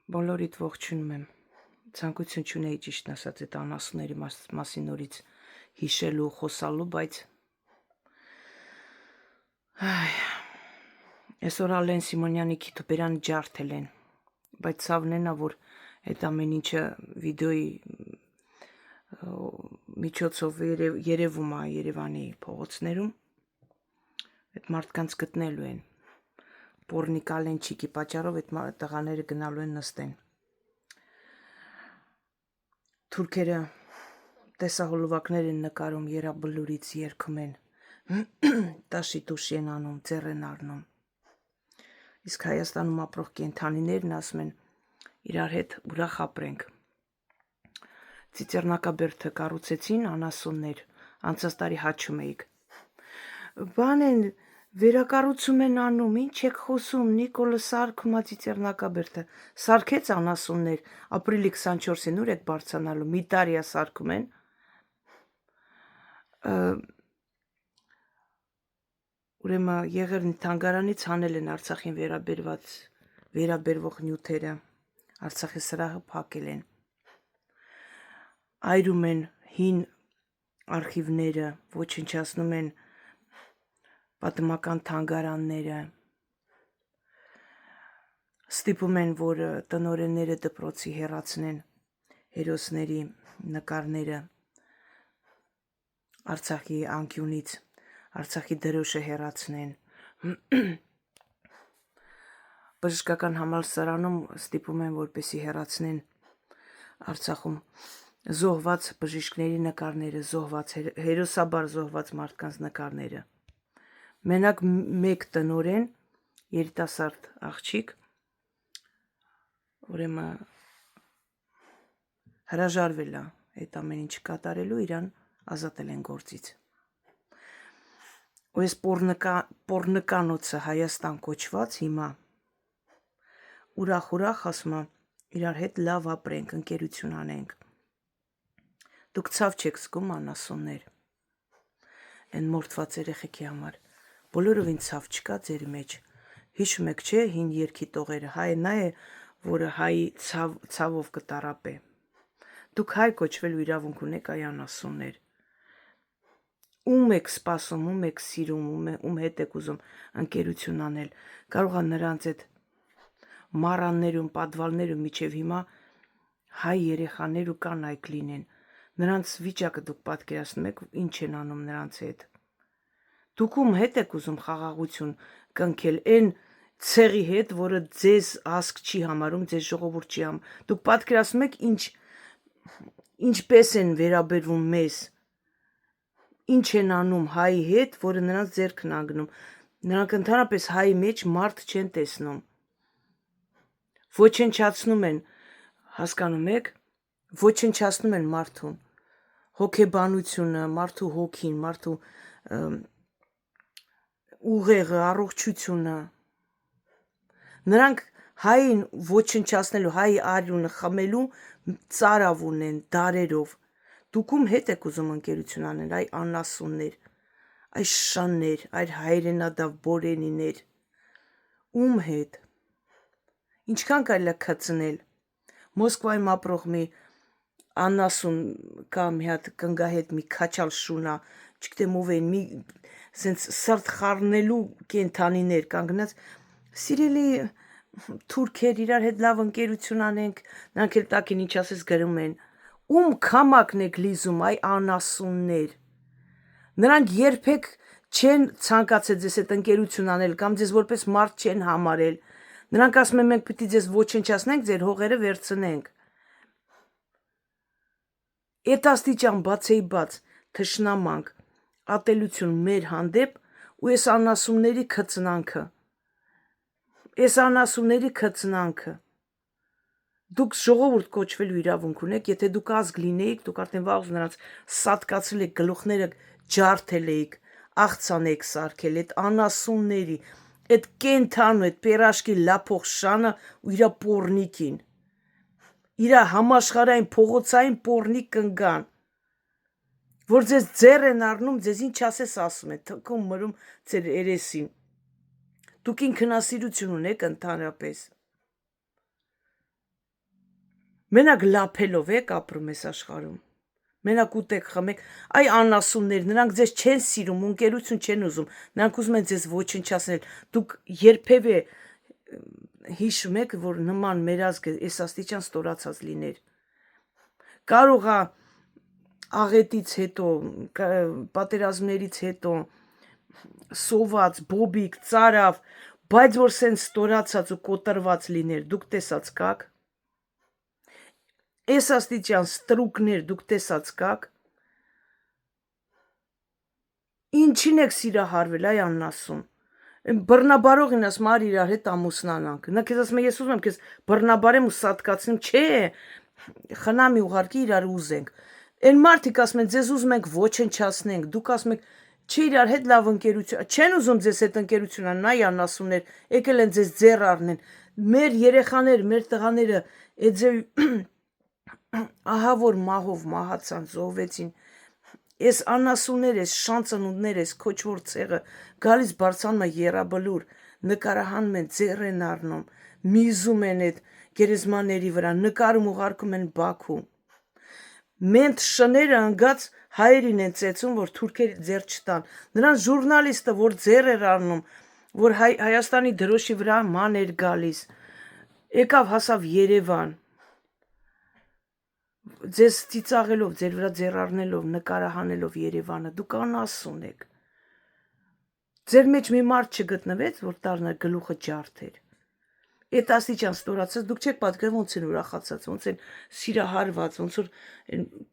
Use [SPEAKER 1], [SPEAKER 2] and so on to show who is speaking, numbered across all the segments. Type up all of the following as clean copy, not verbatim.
[SPEAKER 1] Բոլորիդ ողջունում եմ, ցանկություն չունեի ճիշտն ասած այդ անասունների մասին նորից հիշելու, խոսալու, բայց այսօր Ալեն Սիմոնյանի քիթոբերան ջարդել են, բայց ցավն էնա, որ այդ ամեն ինչը վիդեոյի միջոցով երևում է Երևանի փողոցներում, այդ մարդկանց գտնելու են, Պորնիկ Ալենչիկի պատճառով այդ տղաները գնալու են նստեն։ Թուրքերը տեսահոլովակներ են նկարում երաբլուրից երգում են, տաշի տուշի են անում, ձեռ են առնում։ Իսկ Հայաստանում ապրող կենդանիներն ասում են իրար հետ ուրախ ապրենք։ Ծիծեռնակաբերդը կառուցեցին անասուններ, անցած տարի հաչում էիք։ Բան են վերակառուցում են անում, ինչ եք խոսում, Նիկոլը սարքում է ծիծեռնակաբերդը, սարքեց անասուններ, ապրիլի 24-ին ուր եք բարձանալու, մի տարի է սարքում են։ Ուրեմն Եղեռնի թանգարանից հանել են Արցախին վերաբերվող նյութերը, Արցախի սրահը փակել են։ Այրում են հին արխիվները, ոչնչացնում են պատմական թանգարանները, ստիպում են, որ տնօրենները դպրոցի հեռացնեն հերոսների նկարները Արցախի անկյունից, Արցախի դրոշը հեռացնեն։ Բժշկական համալսարանում ստիպում են, որպեսզի հեռացնեն Արցախում զոհված բժիշկների նկարները, հերոսաբար զոհված մարդկանց նկարները։ Մենակ մեկ տնօրեն, երիտասարդ աղջիկ, ուրեմն հրաժարվել է այդ ամեն ինչ կատարելու, իրան ազատել են գործից։ Ու այս պոռնկանոցը Հայաստան կոչված հիմա ուրախ ասում է իրար հետ լավ ապրենք, ընկերություն անենք։ Դուք ցավ չեք զգում անասուններ, այն մորթված երեխեքի համար, բոլորովին ցավ չկա ձեր մեջ, հիշում եք չէ հին երգի տողերը, հայ նա է, որը հայի ցավով կտարապե, դուք հայ կոչվելու իրավունք ունեք այ անասուններ, ում եք սպասում, ում եք սիրում, ում հետ եք ուզում ընկերություն անել, կարող է նրանց այդ մառաններում, պատվալներում միջև հիմա հայ երեխաներ ու կանայք լինեն, նրանց վիճակը դուք պատկերացնում եք, ինչ են անում նրանց հետ։ Դուք ում հետ եք ուզում խաղաղություն կնքել, այն ցեղի հետ, որը ձեզ ազգ չի համարում, ձեզ ժողովուրդ չի համարում։ Դուք պատկերացնում եք ինչպես են վերաբերվում մեզ, ինչ են անում հայի հետ, որը նրանց ձեռքն է ընկնում։ Նրանք ընդհանրապես հայի մեջ մարդ չեն տեսնում։ Ոչնչացնում են, հասկանում եք, ոչնչացնում են մարդուն, հոգեբանությունը, մարդու հոգին, մարդու ուղեղը, առողջությունը։ Նրանք հային ոչնչացնելու, հայի արյունը խմելու ծարավ ունեն դարերով։ Դուք ում հետ եք ուզում ընկերություն անել, այ անասուններ, այ շաններ, այ հայրենադավ բորենիներ։ Ում հետ։ Ինչքան կարելի է քծնել։ Մոսկվայում ապրող մի անասուն կա մի հատ կնգահետ մի քաչալ շունա, չգիտեմ ով են, մի սենց սրտ խառնելու կենդանիներ կանգնած, սիրելի թուրքեր, իրար հետ լավ ընկերություն անենք, նրանք էլ տակին ինչ ասես գրում են, ում քամակն եք լիզում, այ անասուններ։ Նրանք երբեք չեն ցանկացել ձեզ հետ ընկերություն անել կամ ձեզ որպես մարդ չեն համարել։ Նրանք ասում են մենք պիտի ձեզ ոչնչացնենք, ձեր հողերը վերցնենք։ Էդ աստիճան բացեի բաց թշնամանք, ատելություն մեր հանդեպ ու այս անասունների քծնանքը։ Դուք ժողովուրդ կոչվելու իրավունք ունեք, եթե դուք ազգ լինեիք, դուք արդեն վաղուց նրանց սատկացրել եք, գլուխները ջարդել էիք, աղցան եք սարքել, այդ անասունների, այդ կենթանու, այդ պերաշկի լափող շանը ու իրա պոռնիկին, իրա համաշխարհային փողոցային պոռնիկ կնգան, որ ձեզ ձեռ են առնում, ձեզ ինչ ասես ասում են, թքում մրում ձեր երեսին։ Դուք ինքնասիրություն ունեք ընդհանրապես։ Մենակ լափելով եք ապրում ես աշխարհում։ Մենակ ուտեք, խմեք, այ անասուններ, նրանք ձեզ չեն սիրում, ընկերություն չեն ուզում, նրանք ուզում են ձեզ ոչնչացնել։ Դուք երբևէ հիշում եք, որ նման մեր ազգը այս աստիճան ստորացած լիներ։ Կարող է աղետից հետո, պատերազմներից հետո սոված, բոբիկ, ծարավ, բայց որ սեն ստորացած ու կոտրված լիներ, դուք տեսած կաք։ Այս աստիճան ստրուկներ դուք տեսած կաք։ Ինչին եք սիրահարվել, այ աննասուն։ Բռնաբարողին ասում ար իրար հետ ամուսնանանք։ Նա քեզ ասում է ես ուզում եմ քեզ բռնաբարեմ ու սատկացնեմ, չէ, խնամի ուղարկի իրար ուզենք։ Այն մարդիկ ասում են ձեզ ուզում ենք ոչնչացնենք, դուք ասում եք չի իրար հետ լավ ընկերություն, չեն ուզում ձեզ հետ ընկերություն անեն, այ անասուններ, եկել են ձեզ ձեռ առնեն։ Մեր երեխաները, մեր տղաները այդ ահա որ մահով մահացան, զոհվեցին։ Այս անասուններ, այս շանծնունդներ, այս քոչվոր ցեղը գալիս բարձանում է եռաբլուր, նկարահանում են, ձեռ են առնում, միզում են այդ գերեզմաների վրա, նկարում ուղարկում են Բաքու։ Մենտ շները ընկած հայերին են ծեծում, որ թուրքերի ձեռ չտան։ Նրանց ժուրնալիստը, որ ձեռ էր առնում, որ Հայաստանի դրոշի վրա ման էր գալիս, եկավ հասավ Երևան, ձեզ ծիծաղելով, ձեր վրա ձեռ առնելով, նկարահանելով Երևանը, դուք անասուն եք։ Ձեր մեջ մի մարդ չգտնվեց, որ դառնա գլուխը ջարդեր։ Այդ աստիճան ստորացած դուք չեք պատկերում ոնց են ուրախացած, ոնց են սիրահարված, ոնց որ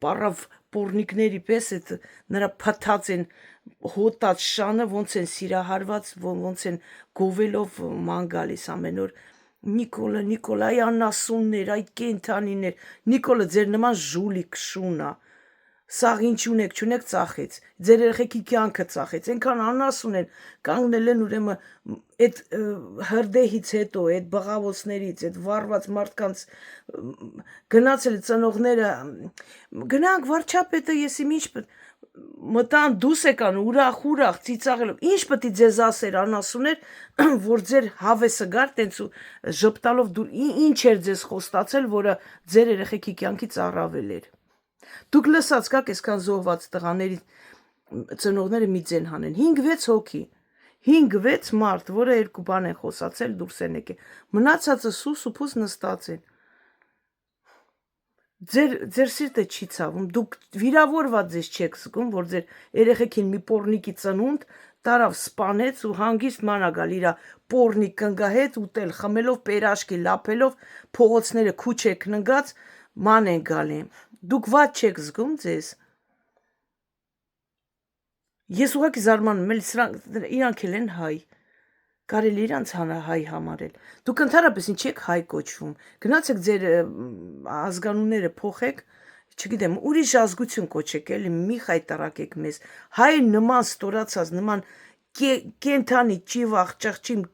[SPEAKER 1] պարավ պորնիկների պես այդ նրա փթած են հոտած շանը, ոնց են սիրահարված, ոնց են գովելով ման գալիս ամեն օր։ Նիկոլը, այ անասուններ, այ կենթանիներ, Նիկոլը ձեր նման ժուլիկ շուն է։ Սաղ ինչ չունեք ծախեց, ձեր երեխեքի կյանքը ծախեց, այնքան անասուն են, կանգնել են ուրեմն այդ հրդեհից հետո, այդ բղավոցներից, այդ վառված մարդկանց գնացել ծնողները, գնանք վարչապետը, ես իմ ինչ մտան դուս եկան ուրախ ծիծաղելով, ինչ պետք է ձեզ ասեր անասուներ, որ ձեր հավեսը գար տենց ու ժպտալով ինչ էր ձեզ խոստացել, որը ձեր երեխեքի կյանքից առավել էր։ Դուք լսած կաք այսքան զոհված տղաների ծնողները մի ձեն հանեն, 5-6 հոգի, 5-6 մարդ, որը երկու բան են խոսացել, դուրս են եկել, մնացածը սուս ու փուս նստած են։ Ձեր սիրտը չի ցավում, դուք վիրավորված ձեզ չեք զգում, որ ձեր երեխեքին մի պորնիկի ծնունդ տարավ սպանեց ու հանգիստ ման ա գալ իրա պորնիկ կնգահետ ուտել, խմելով, պերաշկի լափելով, փողոցները քուչ եք ննգած, ման են գալի։ Դուք ված չեք զգում ձեզ։ Ես ուղղակի զարմանում եմ, իրանք էլ են հայ։ Կարելի իրանց հայ համարել։ Դուք ընդհանրապես ինչի եք հայ կոչվում։ Գնացեք ձեր ազգանունները փոխեք, չգիտեմ, ուրիշ ազգություն կոչեք, էլի մի խայտարակեք մեզ։ Հայ նման ստորացած, նման կենթանի ճիվախ, ճղճիմ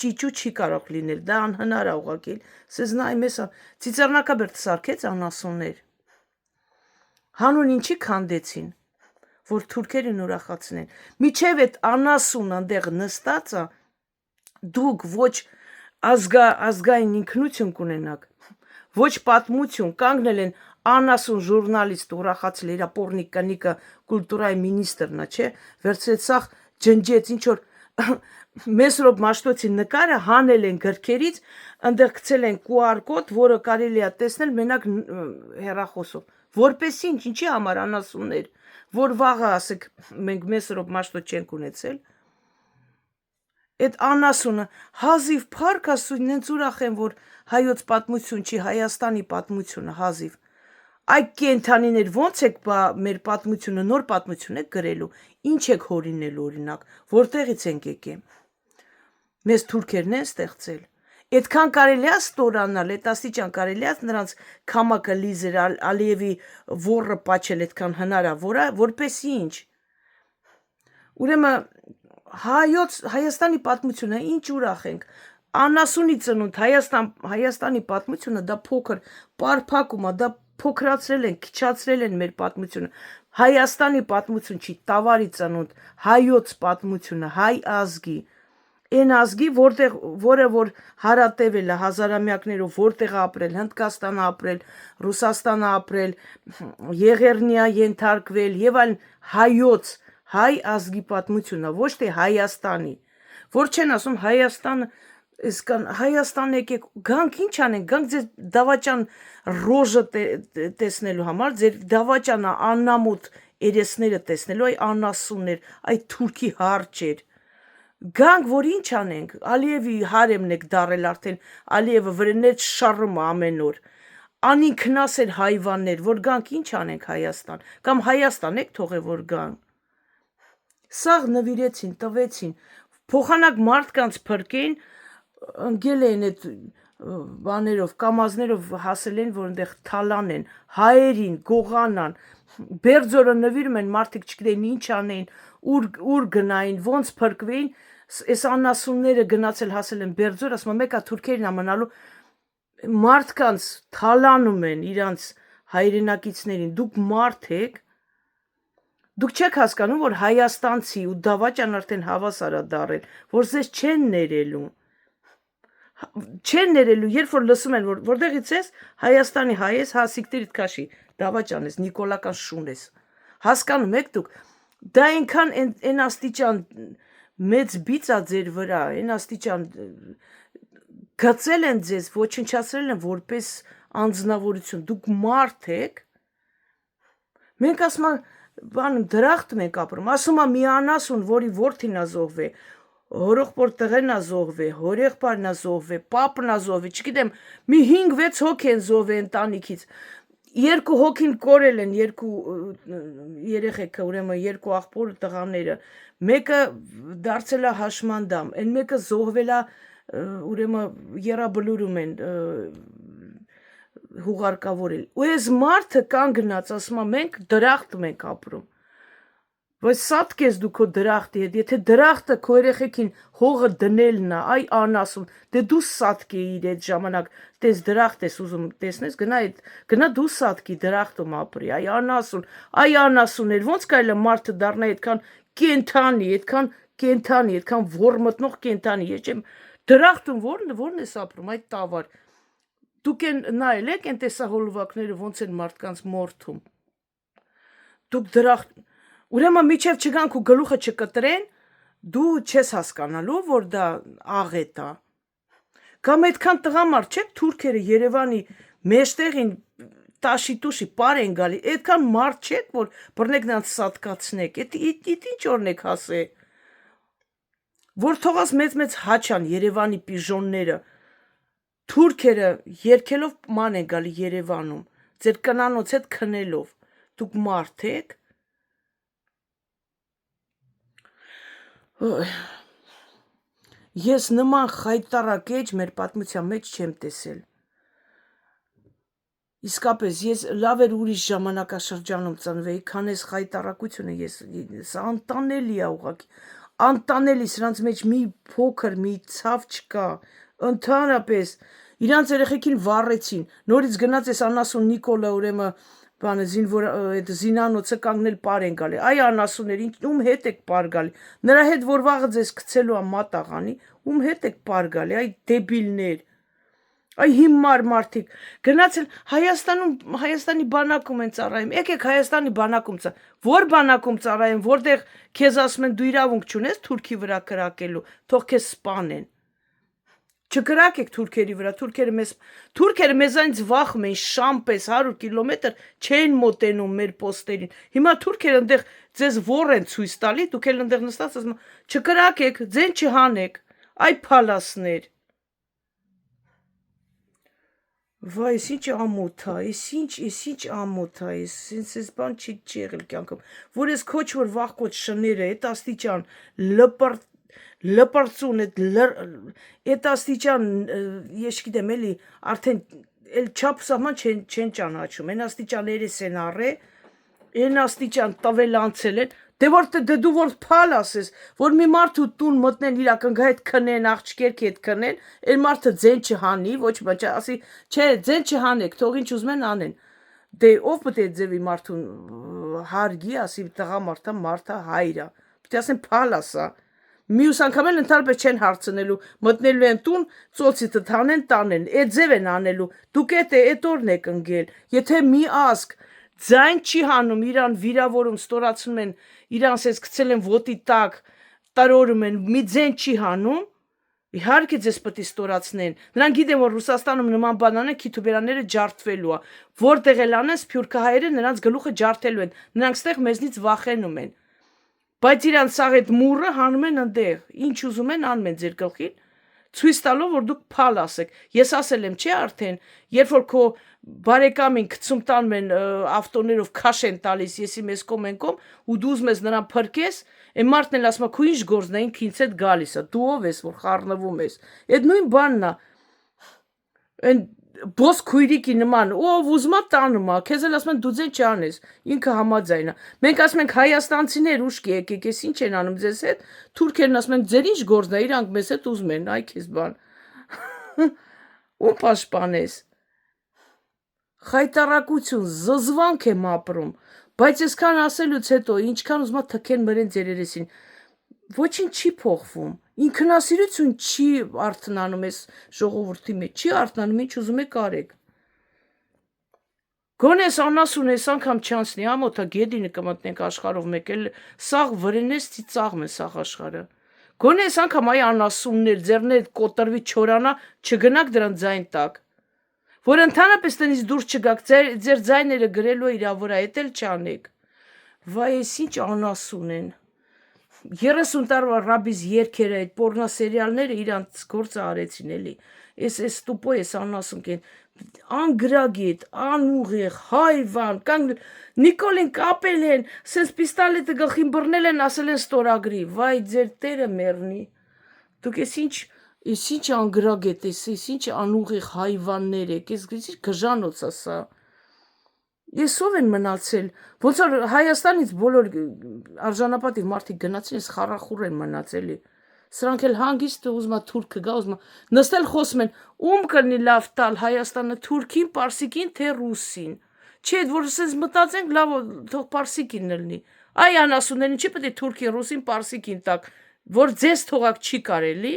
[SPEAKER 1] ճիճու չի կարող լինել, դա անհնար է ուղղակի։ Սեզ նայ մեզ ծիծեռնակաբերդ սարքեց անասուններ։ Հանուն ինչի քանդեցին, որ թուրքերին ուրախացնեն։ Միչև այդ անասուն այնտեղ նստածը դուք ոչ ազգային ինքնություն կունենաք, ոչ պատմություն, կանգնել են անասուն ժուրնալիստ ուրախացել իր պորնիկ կնիկը կուլտուրայի մինիստրնա, չէ, վերցրեց սաղ ջնջեց ինչ որ Մեսրոպ Մաշտոցի նկարը հանել են գրքերից, այնտեղ գցել են QR կոդ, որը կարելի է տեսնել մենակ հեռախոսով։ Որպես ինչի համար անասուններ, որ վաղը ասեք մենք Մեսրոպ Մաշտոց չենք ունեցել։ Այդ անասունը հազիվ փառք Աստծուն, նենց ուրախ են, որ հայոց պատմություն չի, Հայաստանի պատմությունը հազիվ։ Այ կենթանիներ, ոնց եք մեր պատմությունը, նոր պատմություն եք գրելու, ինչ եք հորինելու օրինակ, որտեղից ենք եկել։ Մեզ թուրքերն են ստեղծել։ Այդքան կարելի է ստորանալ, այդ աստիճան կարելի է նրանց քամակը լիզեր Ալիևի ոռը պաչել այդքան հնարավոր է, որպեսի ինչ։ Ուրեմն Հայաստանի պատմությունը ինչ ուրախ ենք։ Անասունի ծնունդ Հայաստանի պատմությունը դա փոքր պարփակում է, դա փոքրացրել են, քչացրել են մեր պատմությունը։ Հայաստանի պատմություն չի, տավարի ծնունդ, հայոց պատմությունը, հայ ազգի։ Այն ազգի, որը որ հարատևել է հազարամյակներով, որտեղ ապրել, Հնդկաստանը ապրել, Ռուսաստանը ապրել, Եղեռնիա ենթարկվել եւ այլն, հայ ազգի պատմությունը, ոչ թե Հայաստանի, որ չեն ասում Հայաստան եկեք, գանք ինչ անենք, գանք ձեր դավաճան ռոժը տեսնելու համար, ձեր դավաճանը աննամոթ երեսները տեսնելու, այ անասուններ, այ թուրքի հարճեր, գանք, որ ինչ անենք, Ալիևի հարեմն եք դարել արդեն, Ալիևը վրներ շարում ամեն օր, անինքնասեր հայվաններ, որ գանք ինչ անենք Հայաստան, կամ Հայաստան եք թողե որ գան, սաղ նվիրեցին, տվեցին, փոխանակ մարդկանց փրկեին, ընկել են այդ բաներով, կամազներով հասել են, որ այնտեղ թալանեն, հայերին, գողանան, Բերձորը նվիրում են, մարդիկ չգիտեն ինչ անեին, ուր գնային, ոնց փրկվեին, այս անասունները գնացել հասել են Բերձոր, ասում եմ, մեկա թուրքերին ամանալու, մարդկանց թալանում են իրանց հայրենակիցներին, դուք մարդ եք, դուք չեք հասկանում, որ հայաստանցի ու դավաճան արդեն հավասար է դարել, որ ձեզ չեն ներելու, երբ որ լսում են, որտեղից ես, Հայաստանի հայ ես, հա սիկտերիդ քաշի, դավաճան ես, նիկոլական շուն ես, հասկանում եք դուք, դա այնքան են աստիճան մեծ բիծ է ձեր վրա, այն աստիճան գծել են ձեզ, ոչնչացրել են որպես անձնավորություն, դուք մարդ եք, մենք ասում բան դրախտ մենք ապրում, ասում մի անասուն, որի որդին է զոհվե, հորեղբոր տղեն է զոհվե, հորեղբայրն է զոհվե, պապն է զոհվե, չգիտեմ, մի 5-6 հոգի են զոհվե ընտանիքից, 2 հոգին կորել են, 2 երեխեքը, ուրեմն 2 աղբոր տղաները, մեկը դարձել է հաշմանդամ, այն մեկը զոհվել է, ուրեմն եռաբլուրում են հուղարկավորել, ու այս մարդը կանգնած, ասում մենք դրախտ ենք ապրում, բայց սատկ ես դու քո դրախտի հետ, եթե դրախտը քո երեխեքին հողը դնելն է, այ անասուն, դե դու սատկ էիր այդ ժամանակ, տես դրախտ ես ուզում տեսնես, գնա դու սատկի դրախտում ապրի, այ անասուններ, ոնց կարելի է մարդը դառնա այդքան կենդանի, այդքան վոր մտնող կենդանի, ես չեմ դրախտում որն ես ապրում, այդ տավար, դուք նայել եք այն տեսահոլովակները ոնց են մարդկանց մորթում, դուք դրախտ Ուրեմն միջև չգանք ու գլուխը չկտրեն, դու չես հասկանալու, որ դա աղետ է։ Կամ այդքան տղամարդ չեք թուրքերը Երևանի մեջտեղին տաշի-տուշի պար են գալի, այդքան մարդ չեք, որ բռնեք նրանց սատկացնեք, ինչ օրն եք հասե։ Որ թողած մեծ հաչան Երևանի պիժոնները, թուրքերը երկելով ման են գալի Երևանում, ձեր կնանոց հետ քնելով, դուք մարդ եք, Ես նման խայտարակ էջ մեր պատմության մեջ չեմ տեսել, իսկապես ես լավ էր ուրիշ ժամանակաշրջանում ծնվեի, քան ես խայտարակությունը, սա անտանելի է ուղղակի, անտանելի, սրանց մեջ մի փոքր, մի ցավ չկա, ընդհանրապես, իրանց երեխեքին վառեցին, նորից գնաց ես անասուն Նիկոլը, ուրեմն բանը զինանոցը կանգնել պար են գալի, այ անասուններ, ում հետ եք պար գալի, նրա հետ որ վաղը ձեզ գցելու է մատաղանի, ում հետ եք պար գալի, այ դեբիլներ, այ հիմար մարդիկ, գնացել Հայաստանի բանակում են ծառայում, եկեք Հայաստանի բանակում որ բանակում ծառայեն, որտեղ քեզ ասում են դու իրավունք չունես թուրքի վրա կրակելու, թող քեզ սպանեն, չկրակեք թուրքերի վրա, թուրքերը մեզանից վախում են շամ պես 100 կիլոմետր չեն մոտենում մեր պոստերին, հիմա թուրքերը այնտեղ ձեզ վոր են ցույց տալի, դուք էլ այնտեղ նստած ասում չկրակեք, ձեն չհանեք, այ փալասներ, վայ, ես ինչ ամոթ է, ես ինչ ամոթ է, ես բան չի եղել կյանքում, որ ես քոչ որ վախկոտ շները, այդ աստիճան լպրծուն, այդ աստիճան, ես գիտեմ էլի, արդեն չափ սահման չեն ճանաչում, այն աստիճան երես են առե, այն աստիճան տվել անցել են, դե դու որ փալ ասես, որ մի մարդու տուն մտնեն իր ակնգա հետ քնեն, աղջկերքի հետ քնեն, այն մարդը ձեն չհանի, ոչ բան, ասի, չէ, ձեն չհանեք, թող ինչ ուզում են անեն, դե ով պետք է ձևի մարդուն հարգի, ասի տղամարդա, մարդա հայրա, պետք է ասեն փալ ասա, Մյուս անգամ էլ ընդհանրապես չեն հարցնելու, մտնելու են տուն, ծոցիթը թանեն, տանեն, այդ ձև են անելու, դուք այդ օրն եք ընկել, եթե մի ասկ ձայն չի հանում, իրան վիրավորում, ստորացնում են, իրան սենց գցել են ոտի տակ, տարորում են, մի ձեն չի հանում, իհարկե ձեզ պետք է ստորացնեն, նրանք գիտեն, որ Ռուսաստանում նման բան անեն, քիթուբերանները ջարդվելու է, որտեղ էլ անեն, սփյուռքահայերը նրանց գլուխը ջարդելու են, նրանք ստեղ մեզնից վախենում են, բայց իրանց սաղ այդ մուրը հանում են ընդեղ, ինչ ուզում են անում են ձեր գլխին, ցույց տալով, որ դուք փալ ասեք, ես ասել եմ, չէ արդեն, երբ որ քո բարեկամին գցում տանում են ավտոներով քաշ են տալիս, եսի մեզ կողմ են կողմ, ու դու ուզում ես նրան փրկես, այն մարդն էլ ասում է, քո ինչ գործն է, ինքը ինձ հետ գալիս է, դու ով ես, որ խառնվում ես, այդ նույն բանն է, այն բոս քույրիկի նման, ով ուզում է տանում է, քեզ էլ ասում են դու ձեն չանես, ինքը համաձայն է, մենք ասում ենք հայաստանցիներ ուշքի եկեք, ես ինչ են անում ձեզ հետ, թուրքերն ասում են ձեր ինչ գործն է, իրանք մեզ հետ ուզում են, այ քեզ բան, ում պաշտպանես, խայտարակություն, զզվանք եմ ապրում, բայց այսքան ասելուց հետո, ինչքան ուզում է թքեն մրեն ձեր երեսին, ոչինչ չի փոխվում, ինքնասիրություն չի արթնանում այս ժողովրդի մեջ, չի արթնանում, ինչ ուզում եք արեք, գոնես անասուն ես անգամ չանցնի, ամոթա գեդինը կմտնենք աշխարհով մեկ էլ, սաղ վրենես ծիծաղմ է սաղ աշխարհը, գոնես անգամ այ անասուններ, ձեռներ կոտրվի չորանա, չգնաք դրան ձայն տակ, որ ընդհանրապես տնից դուրս չգաք, ձեր ձայները գրելու է իրա վրա, էդ էլ չանեք, վայ ես ինչ անասուն են, 30 տարվա ռաբիս երկերը, այդ պորնասերիալները իրանց գործը արեցին էլի, ես տուպո ես անասուն կեն, անգրագիտ, անուղեղ, հայվան, Նիկոլին կապել են, սենց պիստալետը գլխին բռնել են, ասել են ստորագրի, վայ ձեր տերը մեռնի, դուք ես ինչ անգրագետ ես ինչ անուղեղ հայվաններ եք, ես գժանոց ասա, ես ով են մնացել, ոնց որ Հայաստանից բոլոր արժանապատիվ մարդիկ գնացին, ես խառախուռ են մնացելի, սրանք էլ հանգիստ ուզում է թուրքը գա, ուզում է, նստել խոսում են, ում կլինի լավ տալ Հայաստանը թուրքին, պարսիկին, թե ռուսին, չէ, որ սենց մտածենք, լավ, թող պարսիկին լինի, այ անասուններին չի պետք է թուրքին, ռուսին, պարսիկին տակ, որ ձեզ թողակ չի կարելի,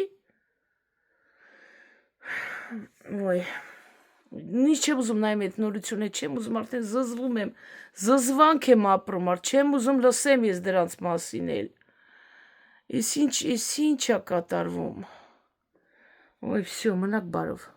[SPEAKER 1] ոյ, ինչ չեմ ուզում նայեմ այդ նորությունը, չեմ ուզում արդեն զզվում եմ, զզվանք եմ ապրում, չեմ ուզում լսեմ ես դրանց մասին էլ, ես ինչ է կատարվում, ոյ, վсё, մնաք բարով։